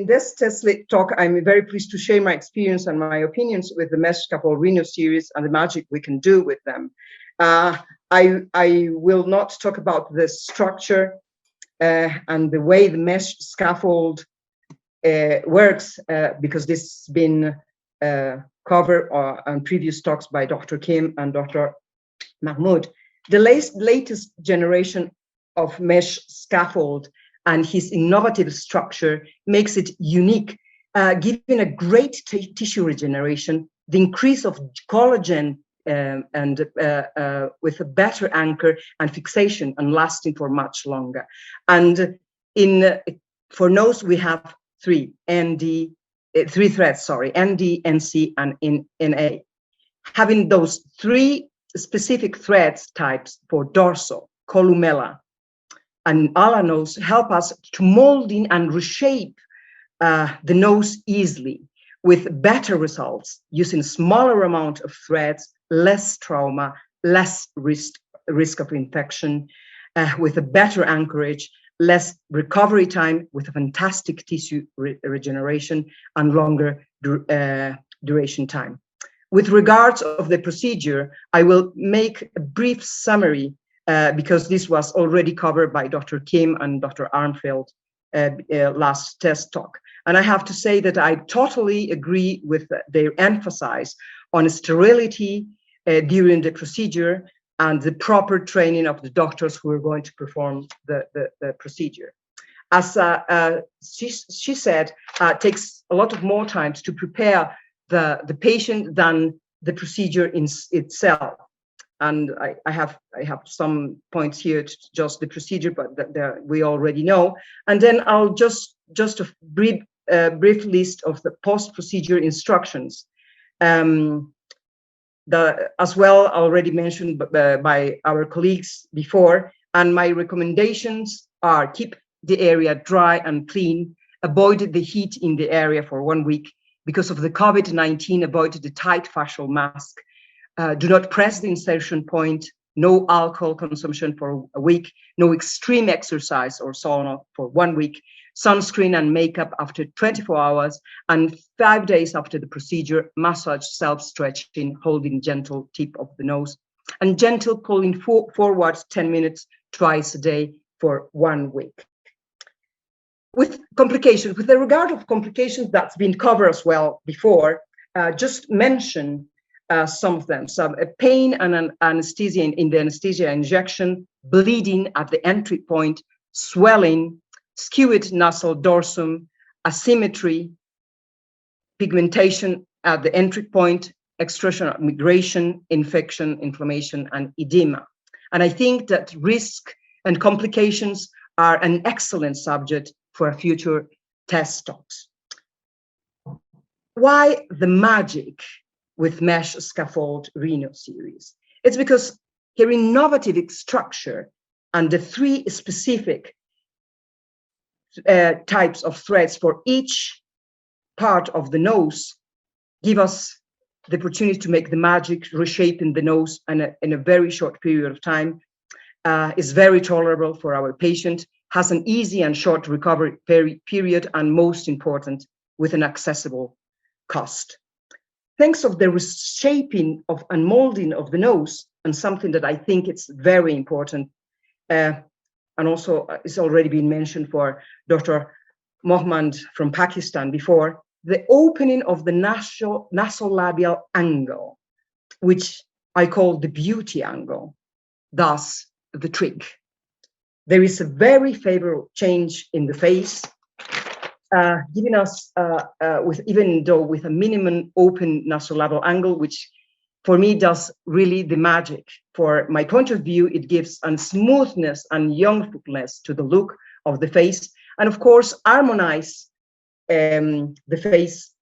in this TESS talk, I'm very pleased to share my experience and my opinions with the mesh scaffold Reno series and the magic we can do with them. I will not talk about the structure and the way the mesh scaffold works, because this has been covered on previous talks by Dr. Kim and Dr. Mahmoud. The latest generation of mesh scaffold and his innovative structure makes it unique, giving a great tissue regeneration, the increase of collagen, and with a better anchor and fixation and lasting for much longer. And for nose, we have three threads, ND, NC, and NA. Having those three specific threads types for dorsal, columella, and ala nose help us to molding and reshape the nose easily with better results using smaller amount of threads, less trauma, less risk of infection, with a better anchorage, less recovery time, with a fantastic tissue regeneration and longer duration time. With regards of the procedure, I will make a brief summary because this was already covered by Dr. Kim and Dr. Armfield last TESS talk. And I have to say that I totally agree with their emphasis on sterility during the procedure and the proper training of the doctors who are going to perform the procedure. As she said, it takes a lot of more time to prepare the patient than the procedure in itself. And I have some points here to just the procedure, but we already know. And then I'll just a brief list of the post-procedure instructions. As well already mentioned by our colleagues before. And my recommendations are: keep the area dry and clean, avoid the heat in the area for 1 week. Because of the COVID-19, avoid the tight facial mask. Do not press the insertion point, no alcohol consumption for a week, no extreme exercise or sauna for 1 week, sunscreen and makeup after 24 hours, and 5 days after the procedure, massage, self-stretching, holding gentle tip of the nose, and gentle pulling forward 10 minutes twice a day for 1 week. With complications, with the regard of complications that's been covered as well before, just mention some of them. Some pain and an anesthesia in the anesthesia injection, bleeding at the entry point, swelling, skewed nasal dorsum, asymmetry, pigmentation at the entry point, extrusion, migration, infection, inflammation, and edema. And I think that risk and complications are an excellent subject for future TESS talks. Why the magic with mesh scaffold Reno series? It's because her innovative structure and the three specific types of threads for each part of the nose give us the opportunity to make the magic, reshaping the nose in a very short period of time. Is very tolerable for our patient, has an easy and short recovery period, and most important, with an accessible cost. Thanks of the reshaping of and molding of the nose, and something that I think it's very important, and also it's already been mentioned for Dr. Mohammad from Pakistan before, the opening of the nasolabial angle, which I call the beauty angle, thus the trick. There is a very favorable change in the face, giving us, even though with a minimum open nasolabial angle, which for me does really the magic. For my point of view, it gives a smoothness and youthfulness to the look of the face, and of course harmonize the face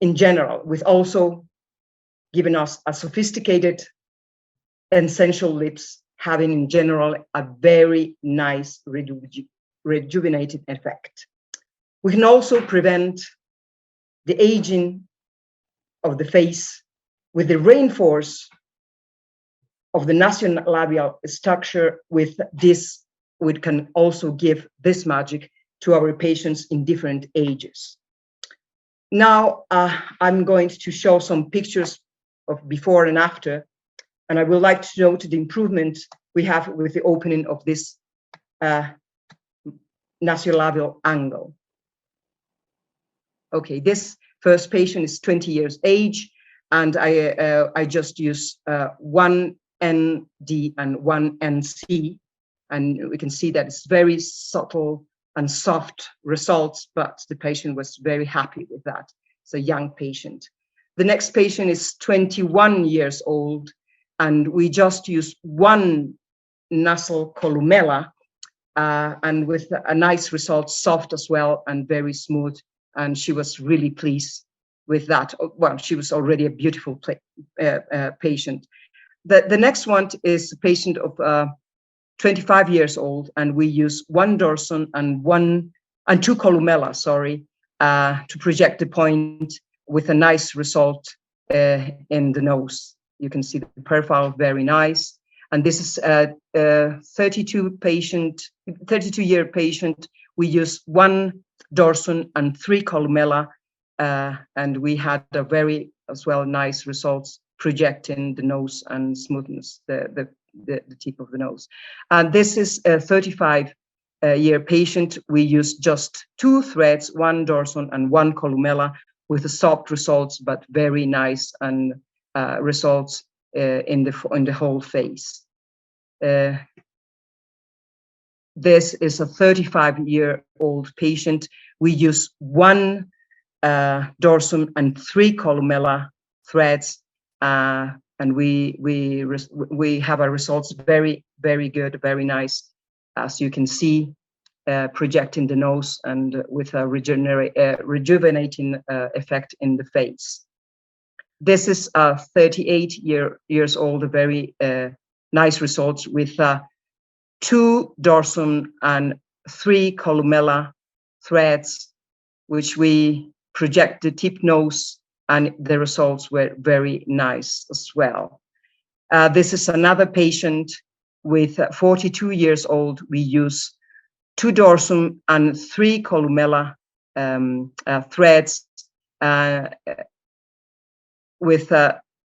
in general, with also giving us a sophisticated and sensual lips, having in general a very nice rejuvenated effect. We can also prevent the aging of the face with the reinforce of the nasolabial structure. With this, we can also give this magic to our patients in different ages. Now, I'm going to show some pictures of before and after, and I would like to note the improvement we have with the opening of this nasolabial angle. Okay, this first patient is 20 years age, and I just use one ND and one NC, and we can see that it's very subtle and soft results, but the patient was very happy with that. It's a young patient. The next patient is 21 years old, and we just use one nasal columella, and with a nice result, soft as well and very smooth. And she was really pleased with that. Well, she was already a beautiful patient. The next one is a patient of 25 years old, and we use one dorsum and two columella, to project the point with a nice result in the nose. You can see the profile, very nice. And this is a 32-year patient. We use one dorsum and three columella, and we had a very as well nice results projecting the nose and smoothness, the tip of the nose. And this is a 35-year patient. We use just two threads, one dorsum and one columella, with the soft results, but very nice and results in the whole face. This is a 35-year-old patient. We use one dorsum and three columella threads, and we have our results very, very good, very nice, as you can see, projecting the nose and with a rejuvenating effect in the face. This is a 38 years old, a very nice results with two dorsum and three columella threads, which we project the tip nose, and the results were very nice as well. This is another patient with 42 years old. We use two dorsum and three columella threads, with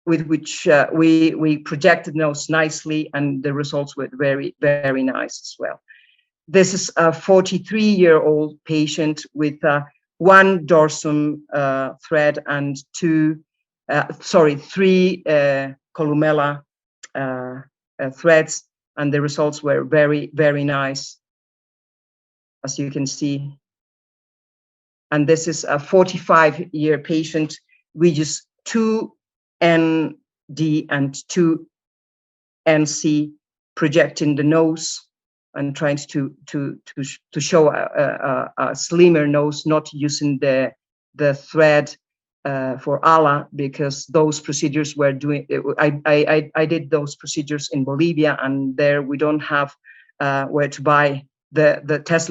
which we projected nose nicely, and the results were very, very nice as well. This is a 43-year-old patient with one dorsum thread and three columella threads, and the results were very, very nice, as you can see. And this is a 45-year patient. We use two ND and two NC, projecting the nose and trying to show a slimmer nose, not using the thread for ala, because those procedures were doing. I did those procedures in Bolivia, and there we don't have where to buy the TESS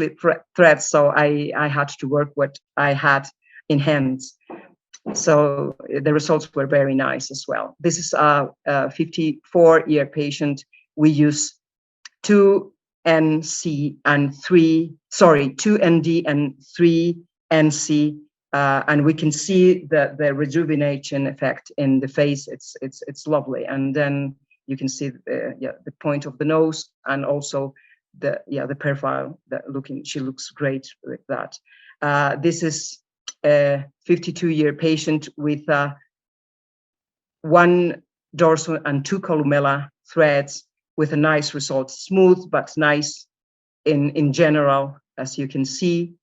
threads, so I had to work what I had in hands. So the results were very nice as well. This is a 54-year patient. We use two ND and three NC, and we can see the rejuvenation effect in the face. It's lovely. And then you can see the point of the nose, and also the profile. She looks great with that. This is a 52-year patient with one dorsal and two columella threads, with a nice result, smooth but nice in general, as you can see.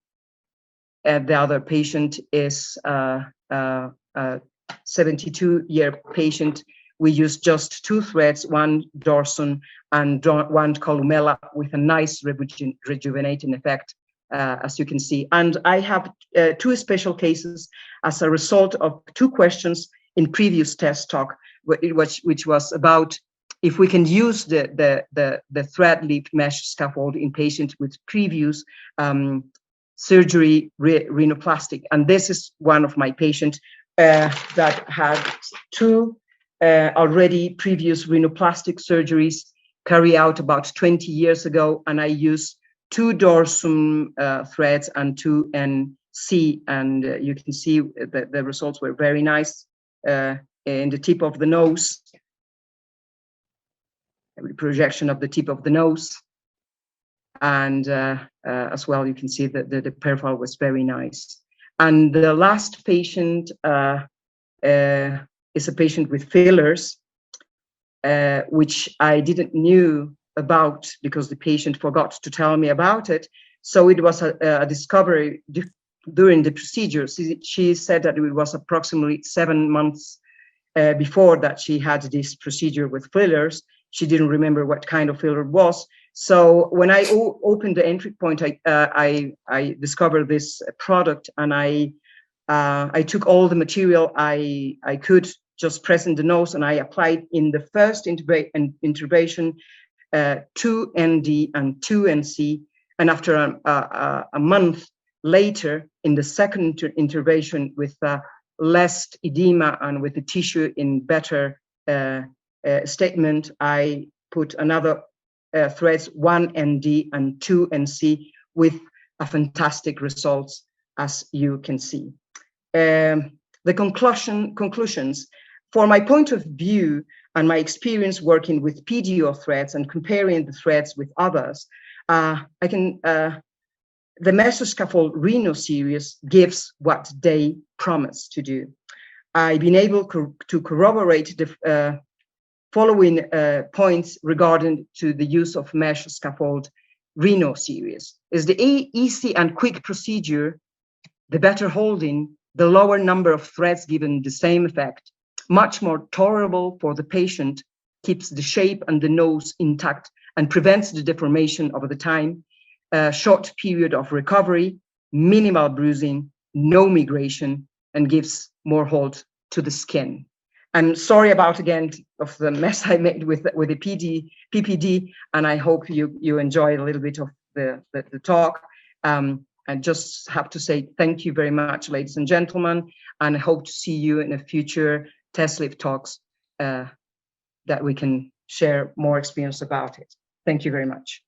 And the other patient is a 72-year patient. We use just two threads, one dorsum and one columella, with a nice rejuvenating effect, as you can see. And I have two special cases as a result of two questions in previous TESS talk, which was about if we can use the thread leaf mesh scaffold in patients with previous surgery rhinoplastic. And this is one of my patients that had two already previous rhinoplastic surgeries carried out about 20 years ago, and I use 2 dorsum threads and 2 NC, and you can see that the results were very nice in the tip of the nose, projection of the tip of the nose, and as well you can see that the profile was very nice. And the last patient is a patient with fillers, which I didn't knew about because the patient forgot to tell me about it. So it was a discovery during the procedure. She said that it was approximately 7 months before that she had this procedure with fillers. She didn't remember what kind of filler it was. So when I opened the entry point, I discovered this product, and I took all the material I could just press in the nose, and I applied in the first intervention 2 ND and 2 NC, and after a month later, in the second intervention with less edema and with the tissue in better statement, I put another threads 1 ND and 2 NC with a fantastic results, as you can see. The conclusions, for my point of view and my experience working with PDO threads and comparing the threads with others, the Mesoscaffold Reno series gives what they promise to do. I've been able to corroborate the following points regarding to the use of Mesoscaffold Reno series. Is the easy and quick procedure, the better holding, the lower number of threads given the same effect, much more tolerable for the patient, keeps the shape and the nose intact and prevents the deformation over the time, short period of recovery, minimal bruising, no migration, and gives more hold to the skin. I'm sorry about, again, of the mess I made with the PPD, and I hope you enjoyed a little bit of the talk. I just have to say thank you very much, ladies and gentlemen, and I hope to see you in a future TESS Live talks that we can share more experience about it. Thank you very much.